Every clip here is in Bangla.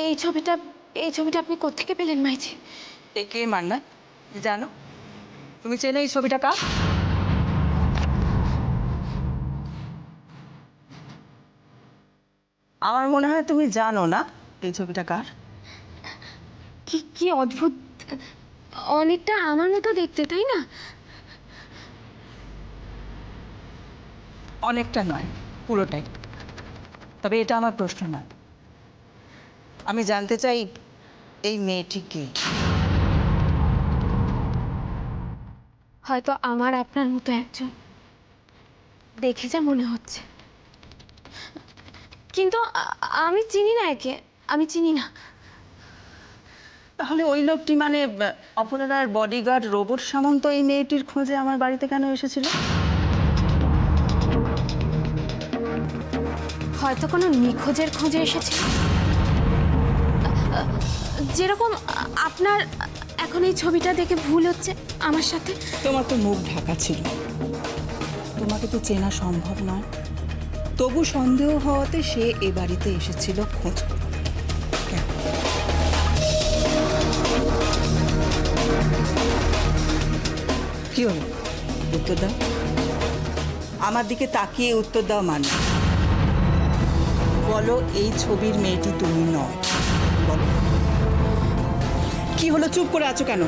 এই ছবিটা আপনি কোত্থেকে পেলেন মাইজি? কে মান্নাত জানো? তুমি চেনো এই ছবিটা কার? আমার মনে হয় তুমি জানো না এই ছবিটা কার। কি কি অদ্ভুত, অনেকটা আমার মতো দেখতে, তাই না? অনেকটা নয়, পুরোটাই। তবে এটা আমার প্রশ্ন নয়, আমি জানতে চাই এই মেয়েটি কে। হয়তো আমার আপনার মতো একজন, দেখে যা মনে হচ্ছে। কিন্তু আমি চিনি না একে, আমি চিনি না। তাহলে ওই লোকটি মানে অপরাধার বডিগার্ড রোবট সামন্ত এই মেয়েটির খোঁজে আমার বাড়িতে কেন এসেছিল? হয়তো কোনো নিখোঁজের খোঁজে এসেছে, যেরকম আপনার এখন এই ছবিটা দেখে ভুল হচ্ছে আমার সাথে। তোমার তো মুখ ঢাকা ছিল, তোমাকে তো চেনা সম্ভব নয়। তবু সন্দেহ হওয়াতে সে এ বাড়িতে এসেছিল খোঁজ করতে। কেন? কি হলো? উত্তর দাও, আমার দিকে তাকিয়ে উত্তর দাও। মানে বলো, এই ছবির মেয়েটি তুমি নও। বলো কি হলো, চুপ করে আছো কেন?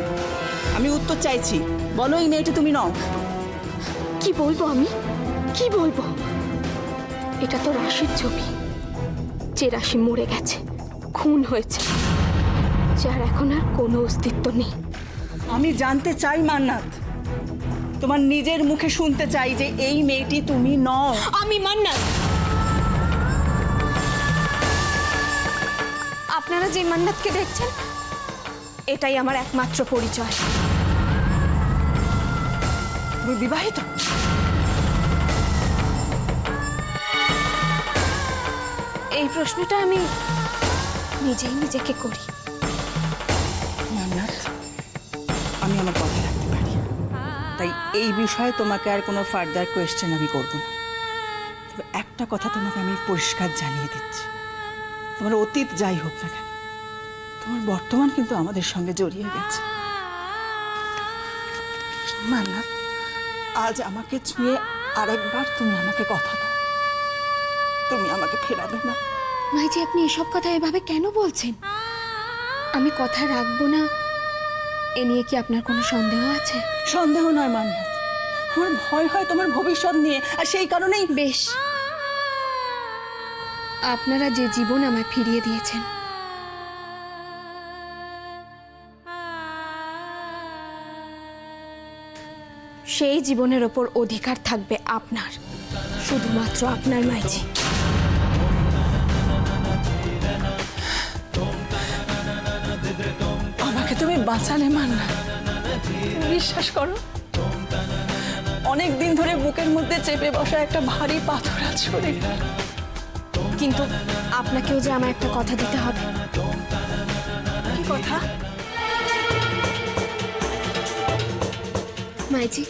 আমি উত্তর চাইছি, বলো এই মেয়েটি তুমি নও। কি বলবো আমি, কি বলবো? এটা তো রাশির ছবি, যে রাশি মরে গেছে, খুন হয়েছে, যার এখন আর কোনো অস্তিত্ব নেই। আমি জানতে চাই মান্নাত, তোমার নিজের মুখে শুনতে চাই যে এই মেয়েটি তুমি নও। আমি মান্নাত। আপনারা যে মান্নাতকে দেখছেন, এটাই আমার একমাত্র পরিচয়। তুমি বিবাহিত? এই প্রশ্নটা আমি নিজেই নিজেকে করি। মান্নাত, আমি আমার কথা রাখতে পারি, তাই এই বিষয়ে তোমাকে আর কোনো ফার্দার কোয়েশ্চেন আমি করব না। তবে একটা কথা তোমাকে আমি পরিষ্কার জানিয়ে দিচ্ছি, তোমার অতীত যাই হোক না কেন, তোমার বর্তমান কিন্তু আমাদের সঙ্গে জড়িয়ে গেছে। মান্নাত, আজ আমাকে ছুঁয়ে আরেকবার তুমি আমাকে কথা দাও, তুমি আমাকে ফেরাবে না। মাইজি, আপনি এসব কথা এভাবে কেন বলছেন? আমি কথা রাখবো না এ নিয়ে কি আপনার কোনো সন্দেহ আছে? সন্দেহ নয় মান্নাত, আমার ভয় হয় তোমার ভবিষ্যৎ নিয়ে, আর সেই কারণেই। বেশ, আপনারা যে জীবন আমায় ফিরিয়ে দিয়েছেন, সেই জীবনের ওপর অধিকার থাকবে আপনার, শুধুমাত্র আপনার মাইজি। আমাকে তুমি বাঁচালে মান্নাত, তুমি বিশ্বাস করো, অনেক দিন ধরে বুকের মধ্যে চেপে বসা একটা ভারী পাথর আজ সরে গেল। কিন্তু আপনাকেও যে আমায় একটা কথা দিতে হবে। কি কথা? মাইজি,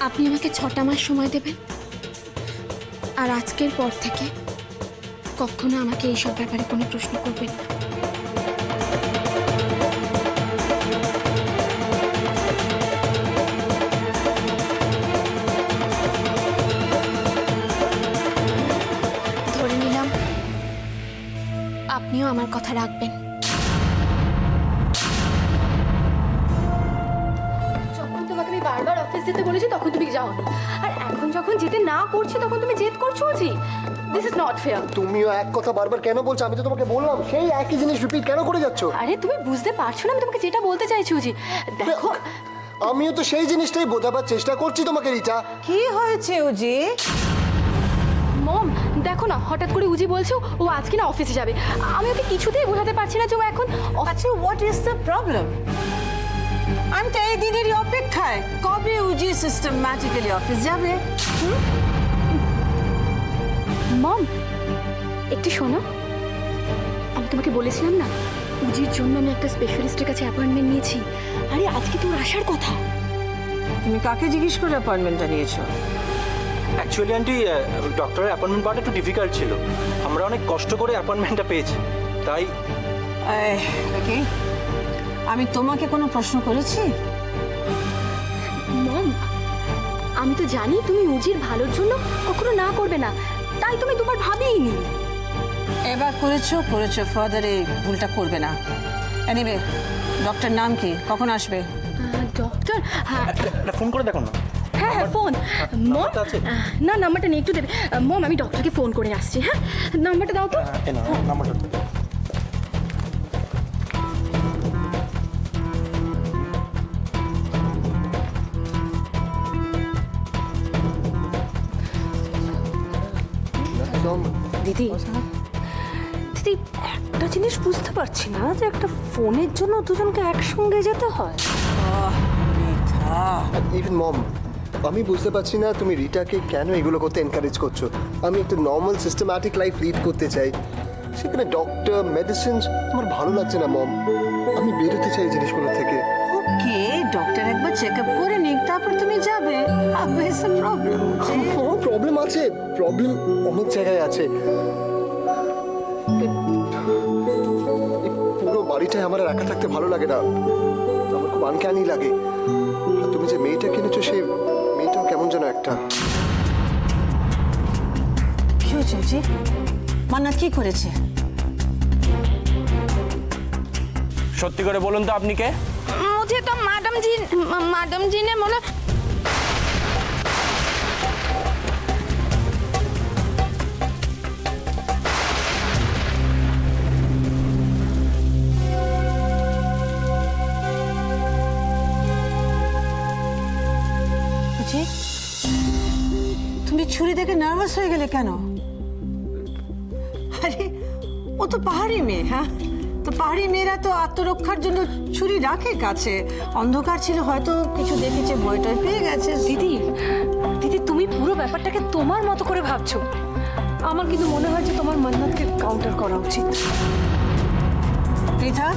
আপনি আমাকে 6টা মাস সময় দেবেন, আর আজকের পর থেকে কখনো আমাকে এইসব ব্যাপারে কোনো প্রশ্ন করবেন না। ধরে নিলাম আপনিও আমার কথা রাখবেন। যখন তোমাকে আমি বারবার অফিস যেতে বলেছি তখন তুমি যাওনি, আর এখন যখন যেতে না করছি তখন তুমি জেদ করছো। জি, দিস ইজ নট ফেয়ার। তুমিও এক কথা বারবার কেন বলছো? আমি তো তোমাকে বললাম, সেই একই জিনিস রিপিট কেন করে যাচ্ছ? আরে তুমি বুঝতে পারছো না আমি তোমাকে যেটা বলতে চাইছি। জি দেখো, আমিও তো সেই জিনিসটাই বোঝাবার চেষ্টা করছি তোমাকে রিচা। কি হয়েছে উজি? মম দেখো না, হঠাৎ করে উজি বলছো ও আজকে না অফিসে যাবে। আমি ওকে কিছুতেই বোঝাতে পারছি না যে ও এখন আচ্ছা, হোয়াট ইজ দ্য প্রবলেম? আমি তো এই দিনেরই অপেক্ষায়, কবে উজি সিস্টেম্যাটিক্যালি অফিস যাবে। মম একটু শোনো, আমি তোমাকে বলেছিলাম না উজির জন্য আমি একটা স্পেশালিস্টের কাছে অ্যাপয়েন্টমেন্ট নিয়েছি। আরে আজকে তোর আসার কথা। তুমি কাকে জিজ্ঞেস করে অ্যাপয়েন্টমেন্টটা নিয়েছো? অ্যাকচুয়ালি আন্টি, ডক্টরের অ্যাপয়েন্টমেন্ট পাওয়াটা একটু ডিফিকাল্ট ছিল। আমরা অনেক কষ্ট করে অ্যাপয়েন্টমেন্টটা পেয়েছি। তাই কি আমি তোমাকে কোনো প্রশ্ন করেছি? মম, আমি তো জানি তুমি উজির ভালোর জন্য কখনো না করবে না, তাই তুমি দুবার ভাবিইনি। এবার করেছো ফার্দার এই ভুলটা করবে না। এনিওয়ে, ডক্টর নাম কি, কখন আসবে? ডক্টর, হ্যাঁ একটা ফোন করে দেখো না। হ্যাঁ হ্যাঁ ফোন। মম, নাম্বারটা আছে? না নাম্বারটা নেই, একটু দেবে। মম, আমি ডক্টরকে ফোন করে আসছি। হ্যাঁ, নাম্বারটা দাও তো। এই নাও নাম্বারটা। একদম দিদি দিদি একটা জিনিস বুঝতে পারছি না যে একটা ফোনের জন্য দুজনকে একসঙ্গে যেতে হয়। ইভেন মম, আমি বুঝতে পারছি না তুমি রিটাকে কেন এগুলো করতে এনকারেজ করছো। আমি একটা নর্মাল সিস্টেম্যাটিক লাইফ লিড করতে চাই, সেখানে ডক্টর মেডিসিন আমার ভালো লাগছে না মম। আমি বেরোতে চাই এই জিনিসগুলো থেকে। ওকে, ডক্টর একবার চেক আপ করে নিক, তারপর তুমি যাবে। প্রবলেম প্রবলেম আছে, প্রবলেম অনেক জায়গায় আছে। এই পুরো বাড়িটায় আমার আর একা থাকতে ভালো লাগে না, আমার খুব আনক্যানি লাগে। আর তুমি যে মেয়েটা কিনেছো সেই মেয়েটাও কেমন যেন একটা। কি হয়েছে জি? মান্নাত কি করেছে? সত্যি করে বলুন তো আপনি কে? मुझे तो मैडम जी ने बोला। জি, তুমি ছুরি দেখে নার্ভাস হয়ে গেলে কেন? আরে ও তো পাহাড়ি মেয়ে। হ্যাঁ, তো পাহাড়ি মেয়েরা তো আত্মরক্ষার জন্য ছুরি রাখে কাছে। অন্ধকার ছিল, হয়তো কিছু দেখেছে, ভয়টয় পেয়ে গেছে। দিদি দিদি তুমি পুরো ব্যাপারটাকে তোমার মতো করে ভাবছো। আমার কিন্তু মনে হয় যে তোমার মান্নাতকে কাউন্টার করা উচিত। পৃথা,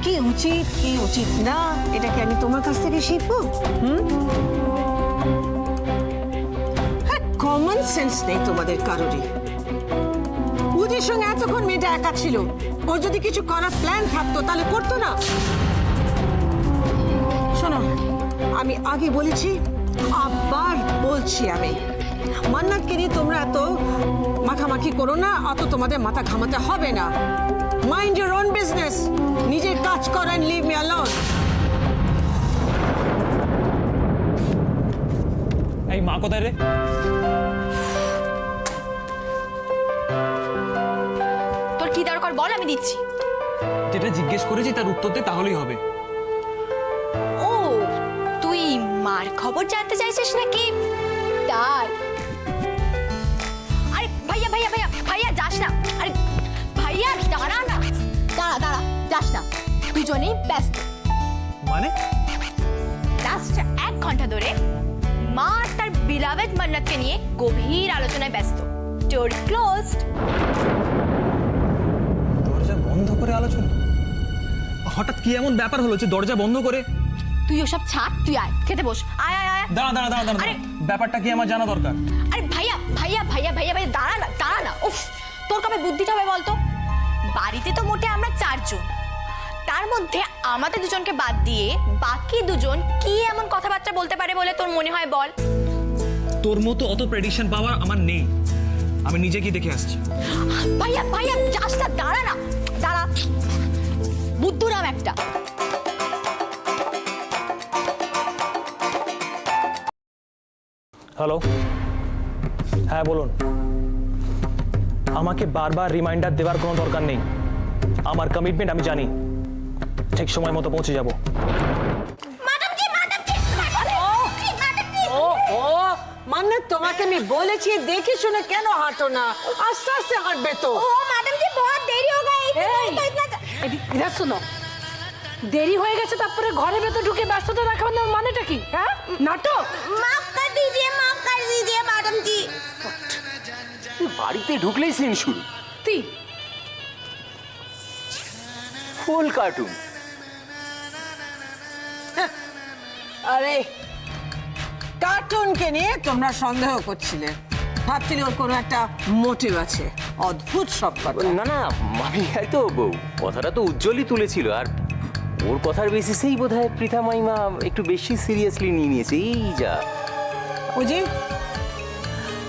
কি উচিত কি উচিত না এটা কি আমি তোমার কাছ থেকে শিখবো? হ্যাঁ, কমন সেন্স নেই তোমাদের কারোরই। ওদের সঙ্গে এতক্ষণ মেয়েটা একা ছিল, ওর যদি কিছু করার প্ল্যান থাকতো তাহলে করতো না। শোনো, আমি আগে বলেছি, আবার বলছি, আমি মান্নাতকে নিয়ে তোমরা এত মাখামাখি করো না, অত তোমাদের মাথা ঘামাতে হবে না। মাইন্ড ইউর ওন বিজনেস, নিজের কাজ করো এন্ড লিভ মি অ্যালোন। এই মা কোথায় রে? তোর কি দরকার বল, আমি দিচ্ছি। যেটা জিজ্ঞেস করেছি তার উত্তর দে, তাহলেই হবে। ও, তুই মার খবর জানতে চাইছিস নাকি তার? আরে ভাইয়া ভাইয়া ভাইয়া ভাইয়া যাস না। আরে ভাইয়া দাঁড়া না, দাঁড়া যাস না, দুজনেই ব্যস্ত। মানে লাস্ট 1 ঘন্টা ধরে মা আর তার বিলাভেদ মান্নাতকে নিয়ে গভীর আলোচনায় ব্যস্ত। ডোর ক্লোজড। দরজা বন্ধ করে আলোচনা? হঠাৎ কি এমন ব্যাপার হলো যে দরজা বন্ধ করে? তুই ওসব ছাড়, তুই আয় খেতে বস। আয় আয় আয়। দাঁড়া দাঁড়া দাঁড়া দাঁড়া, আরে! ব্যাপারটা কি আমার জানা দরকার। আরে ভাইয়া ভাইয়া ভাইয়া ভাইয়া ভাইয়া দাঁড়া না। উফ, তোর কবে বুদ্ধিটা হবে বলতো? বাড়িতে তো মোটে আমরা 4 জন, তার মধ্যে আমাদের দুজনকে বাদ দিয়ে বাকি দুজন কি এমন কথাবার্তা বলতে পারে বলে তোর মনে হয় বল? তোর মতো অত প্রেডিকশন পাওয়ার আমার নেই, আমি নিজে কি দেখে আসছি। ভাইয়া ভাইয়া যাস না, দাঁড়া না, দাঁড়া। বুদ্ধুরাম একটা। হ্যালো, হ্যাঁ বলুন। আমাকে বারবার রিমাইন্ডার দেওয়ার কোনো দরকার নেই, আমার কমিটমেন্ট আমি জানি, ঠিক সময় মতো পৌঁছে যাব। মান্নাত, তোমাকে আমি বলেছি দেখে শুনে কেন হাঁটো না, আস্তে আস্তে হাঁটবে তো। मैडम जी बहुत देरी हो गई। ইধর শোনো, দেরি হয়ে গেছে তারপরে ঘরের ভেতর ঢুকে ব্যস্ততা দেখানোর মানেটা কি? হ্যাঁ, নাটক। माफ कर दीजिए मैडम जी। বাড়িতে ঢুকলেই সিন শুরু, তুই ফুল কার্টুন। আরে কার্টুনকে নিয়ে তোমরা সন্দেহ করছিলে, ভাবছিলি ওর কোনো একটা মোটিভ আছে। অদ্ভুত সব কথা। না না মামি আর তো কথাটা তো উজ্জ্বলই তুলেছিল, আর ওর কথার বেসিসেই বোধহয় পৃথা মাইমা একটু বেশি সিরিয়াসলি নিয়ে নিয়েছে, এই যা। বুঝি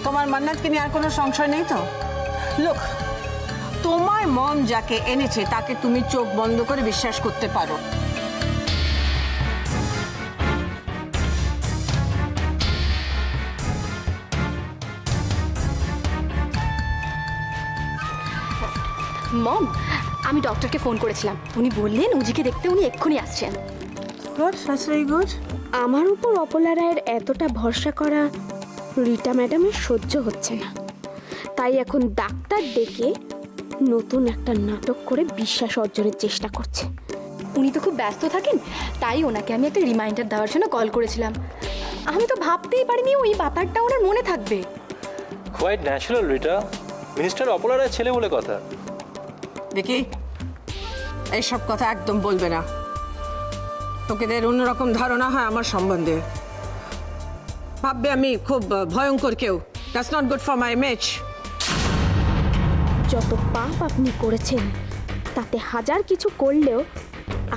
তোমার মান্নাতকে নিয়ে আর কোনো সংশয় নেই তো? লোক, তোমার মম যাকে এনেছে তাকে তুমি চোখ বন্ধ করে বিশ্বাস করতে পারো। মম, আমি ডক্টরকে ফোন করেছিলাম, উনি বললেন উজিকে দেখতে উনি এক্ষুনি আসছেন। Good, that's very good. আমার উপর অপলা রায়ের এতটা ভরসা করা রিটা ম্যাডামের সহ্য হচ্ছে না, তাই এখন ডাক্তার ডেকে নতুন একটা নাটক করে বিশ্বাস অর্জনের চেষ্টা করছে। উনি তো খুব ব্যস্ত থাকেন, তাই ওনাকে আমি একটা রিমাইন্ডার দেওয়ার জন্য কল করেছিলাম। আমি তো ভাবতেই পারিনি ওই ব্যাপারটা ওনার মনে থাকবে। Quite natural Rita, minister Apala রায়ের ছেলে বলে কথা। দেখি, এইসব কথা একদম বলবে না। তোকেদের অন্যরকম ধারণা হয় আমার সম্বন্ধে, ভাববে আমি খুব ভয়ঙ্কর কেউ। That's not good for my image. যত পাপ আপনি করেছেন তাতে হাজার কিছু করলেও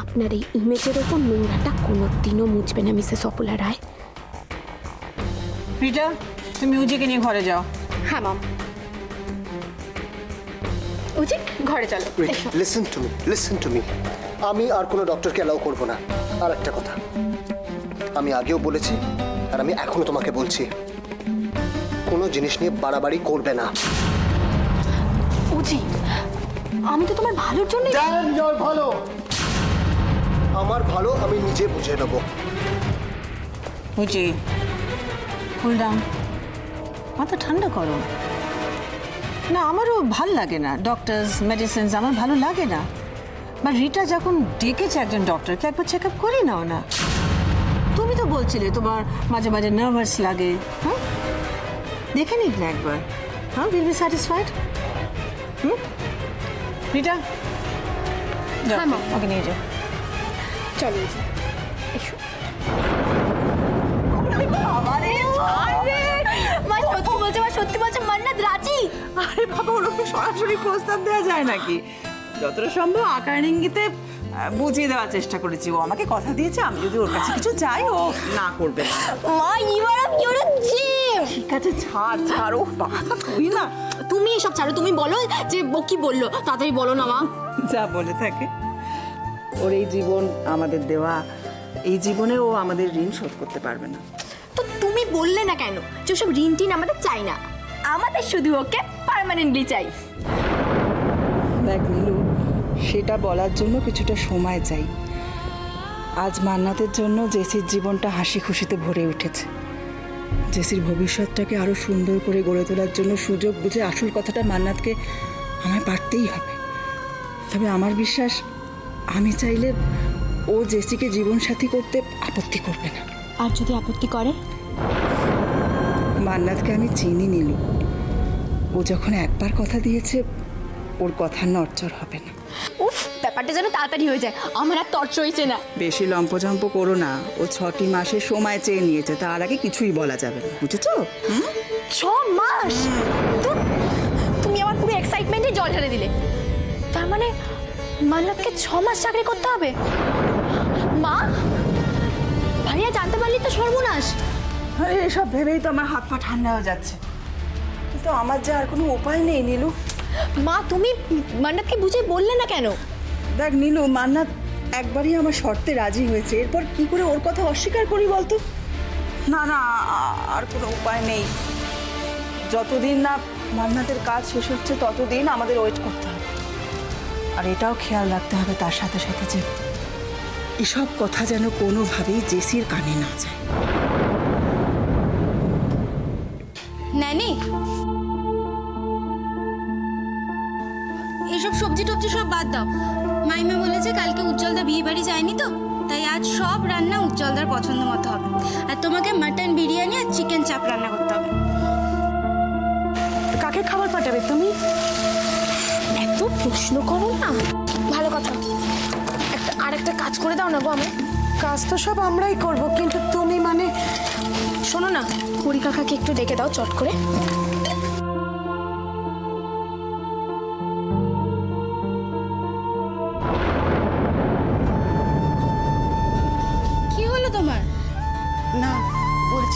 আপনার এই ইমেজের ওপর নোংরাটা কোনোদিনও মুছবে না মিসেস অপলা রায়। রিটা, তুমি উজিকে নিয়ে ঘরে যাও। হ্যাঁ মাম। উজি, ঘরে চলো। Listen to me. আমি আর কোনো ডক্টরকে অ্যালাউ করবো না। আর একটা কথা, আমি আগেও বলেছি আর আমি এখনো তোমাকে বলছি, কোনো জিনিস নিয়ে বাড়াবাড়ি করবে না। উজি, আমি তো তোমার ভালোর জন্য। ভালো, আমার ভালো আমি নিজে বুঝে নেবো। উজি, কুল ডাউন, মাথা ঠান্ডা করো না। আমারও ভাল লাগে না ডক্টরস মেডিসিনস, আমার ভালো লাগে না। বা রিটা যখন ডেকেছে একজন ডক্টরকে, একবার চেক আপ করি নাও না। তুমি তো বলছিলে তোমার মাঝে মাঝে নার্ভাস লাগে। হ্যাঁ, দেখে নিক না একবার। হ্যাঁ, উইল বি স্যাটিসফাইড। রিটা, যাও, হ্যাঁ, মা। ওকে নিয়ে যাও। চলো উজি, এসো। মা সত্যি বলছে মান্নাত রাজি। আরে বাবা, ওরকম সরাসরি প্রস্তাব দেওয়া যায় নাকি? যতটা সম্ভব আকার ইঙ্গিতে বুঝিয়ে দেওয়ার চেষ্টা করেছি। ও আমাকে কথা দিয়েছে, আমি যদি ওর কাছে কিছু চাই ও না করবে না। মা, you are a pure gem. ঠিক আছে, ছাড়। ও বাবা, তুই না। তুমি এসব ছাড়ো, তুমি বলো যে ও কি বললো, তাড়াতাড়ি বলো না মা। যা বলে থাকে। ওর এই জীবন আমাদের দেওয়া, এই জীবনে ও আমাদের ঋণ শোধ করতে পারবে না। তো তুমি বললে না কেন যে ওসব ঋণ টিন আমাদের চাই না, আমাদের শুধু ওকে পার্মানেন্টলি চাই? দেখ নীলু, সেটা বলার জন্য কিছুটা সময় চাই। আজ মান্নাতের জন্য জেসির জীবনটা হাসি খুশিতে ভরে উঠেছে। জেসির ভবিষ্যৎটাকে আরও সুন্দর করে গড়ে তোলার জন্য সুযোগ বুঝে আসল কথাটা মান্নাতকে আমায় পারতেই হবে। তবে আমার বিশ্বাস, আমি চাইলে ও জেসিকে জীবনসাথী করতে আপত্তি করবে না। আর যদি আপত্তি করে? মান্নাতকে আমি চিনি নীলু, ও যখন একবার কথা দিয়েছে ওর কথার নড়চড় হবে না। উফ, ব্যাপারটা যেন তাড়াতাড়ি হয়ে যায়, আমার আর তর্স হয়েছে না। বেশি লম্পঝম্প করো না। ও 6টি মাসের সময় চেয়ে নিয়েছে, তার আগে কিছুই বলা যাবে না, বুঝেছো? 6 মাস? তুমি আমার পুরো এক্সাইটমেন্টে জল ঢেলে দিলে। তার মানে মান্নাতকে 6 মাস চাকরি করতে হবে? মা, ভাইয়া জানতে পারলি তো সর্বনাশ। আরে এসব ভেবেই তো আমার হাত পা ঠান্ডা হয়ে যাচ্ছে, কিন্তু আমার যে আর কোনো উপায় নেই নীলু। মা, তুমি মান্নাতকে বুঝিয়ে বললে না কেন? দেখ নীলু, মান্নাত একবারই আমার শর্তে রাজি হয়েছে, এরপর কি করে ওর কথা অস্বীকার করি বলতো? না না, আর কোনো উপায় নেই। যতদিন না মান্নাতের কাজ শেষ হচ্ছে ততদিন আমাদের ওয়েট করতে হবে। আর এটাও খেয়াল রাখতে হবে তার সাথে সাথে যে এসব কথা যেন কোনোভাবেই জেসির কানে না যায়। নানি, এসব সবজি টবজি সব বাদ দাও। মাইমা বলেছে কালকে উজ্জ্বলদা বিয়ে বাড়ি যায়নি তো, তাই আজ সব রান্না উজ্জ্বলদার পছন্দ মতো হবে। আর তোমাকে মাটন বিরিয়ানি আর চিকেন চাপ রান্না করতে হবে। কাকে খাবার পাঠাবে তুমি? এত প্রশ্ন করো না। ভালো কথা, আরেকটা কাজ করে দাও না গো আমার। কাজ তো সব আমরাই করব, কিন্তু তুমি মানে? শোনো না, হরি কাকাকে একটু ডেকে দাও চট করে।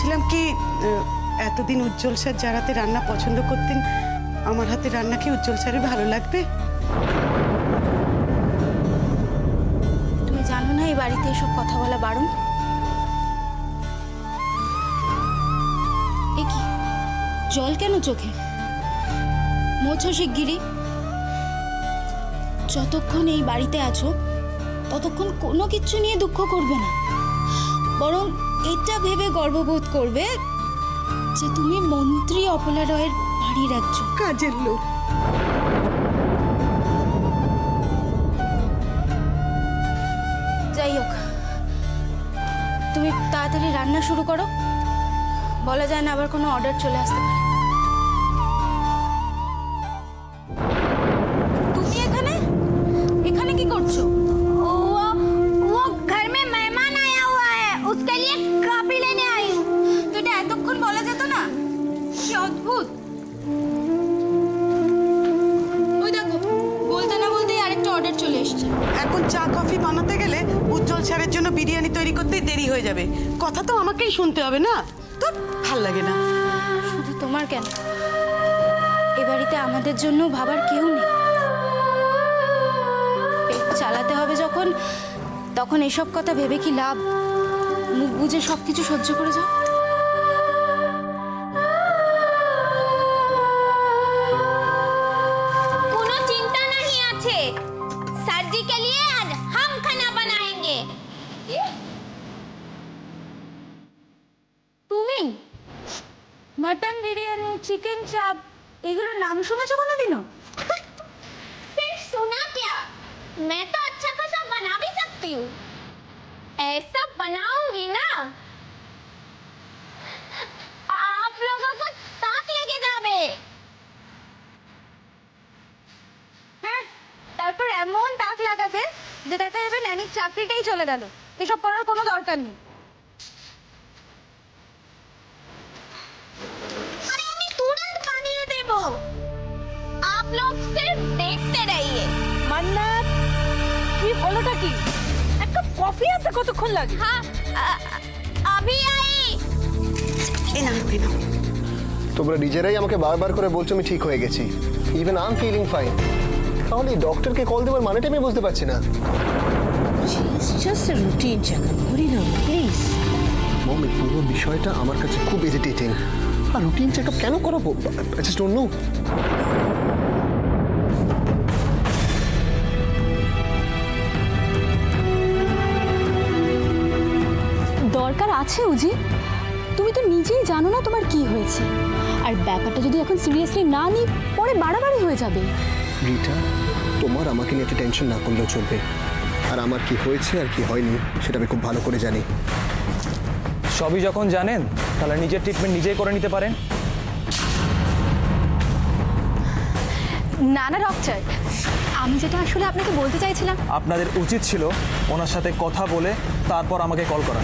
বলছিলাম কি এতদিন উজ্জ্বল স্যার যার হাতে রান্না পছন্দ করতেন, আমার হাতে রান্না কি উজ্জ্বল স্যারের ভালো লাগবে? তুমি জানো না এই বাড়িতে এসব কথা বলা বারণ? এ কি জল কেন চোখে? মোছো শিগগিরি। যতক্ষণ এই বাড়িতে আছো ততক্ষণ কোনো কিচ্ছু নিয়ে দুঃখ করবে না, বরং এটা ভেবে গর্ববোধ করবে যে তুমি মন্ত্রী অপলা রয়ের বাড়ির একজন কাজের লোক। যাই হোক, তুমি তাড়াতাড়ি রান্না শুরু করো, বলা যায় না আবার কোনো অর্ডার চলে আসতে পারে। তুমি এখানে এখানে কি করছো? वो घर में मेहमान आया हुआ है, उसके लिए कॉफी लेने आई हूँ। तो এটা এতক্ষণ বলা যেত না? কি অদ্ভুত। ওই দেখো, বলতে না বলতেই আরেকটা অর্ডার চলে এসেছে। এখন চা কফি বানাতে গেলে উজ্জ্বল স্যারের জন্য বিরিয়ানি তৈরি করতেই দেরি হয়ে যাবে। কথা তো আমাকেই শুনতে হবে না? তো ভাল লাগে না। শুধু তোমার কেন, এ বাড়িতে আমাদের জন্য ভাবার কেউ নেই। পেট চালাতে হবে যখন, তখন এসব কথা ভেবে কি লাভ? মুখ বুজে সবকিছু সহ্য করে যাও। কোনো চিন্তা नहीं আছে, सर जी के लिए आज हम खाना बनाएंगे। তুমি মটন বিরিয়ানি, চিকেন চাপ এগুলোর নাম শুনেছো কোনোদিনও? फिर सुना क्या, मैं तो अच्छा खासा बना भी सकती हूँ। ऐसा बनाऊंगी ना आप लोगों को ताक लेके जावे। হ্যাঁ, তারপর এমন তাক লাগাবে যে দেখা যাবে নানির চাকরিটাই চলে গেল। এসব করার কোনো দরকার নেই। अरे मैं तुरंत बनिए देबो, आप लोग सिर्फ देखते रहिए। মান্নাত, কি হলোটা কি? একটা কফি আনতে কতক্ষণ লাগে? हाँ अभी आई। তোমরা নিজেরাই আমাকে বারবার করে বলছো আমি ঠিক হয়ে গেছি, even I am feeling fine. তাহলে এই ডক্টরকে কল দেওয়ার মানেটা আমি বুঝতে পারছি না। জাস্ট এ রুটিন চেকআপ করি না প্লিজ। মম, এই পুরো বিষয়টা আমার কাছে খুব ইরিটেটিং। আর রুটিন চেকআপ কেন করাবো? I just don't know. দরকার আছে উজি, তুমি তো নিজেই জানো না তোমার কি হয়েছে। আর ব্যাপারটা যদি এখন সিরিয়াসলি না নিই পরে বাড়াবাড়ি হয়ে যাবে। রিটা, তোমার আমাকে নিয়ে এত টেনশন না করলেও চলবে। আর আমার কি হয়েছে আর কি হয়নি সেটা আমি খুব ভালো করে জানি। সবই যখন জানেন তাহলে নিজের ট্রিটমেন্ট নিজেই করে নিতে পারেন। না না ডক্টর, আমি যেটা আসলে আপনাকে বলতে চাইছিলাম, আপনাদের উচিত ছিল ওনার সাথে কথা বলে তারপর আমাকে কল করা।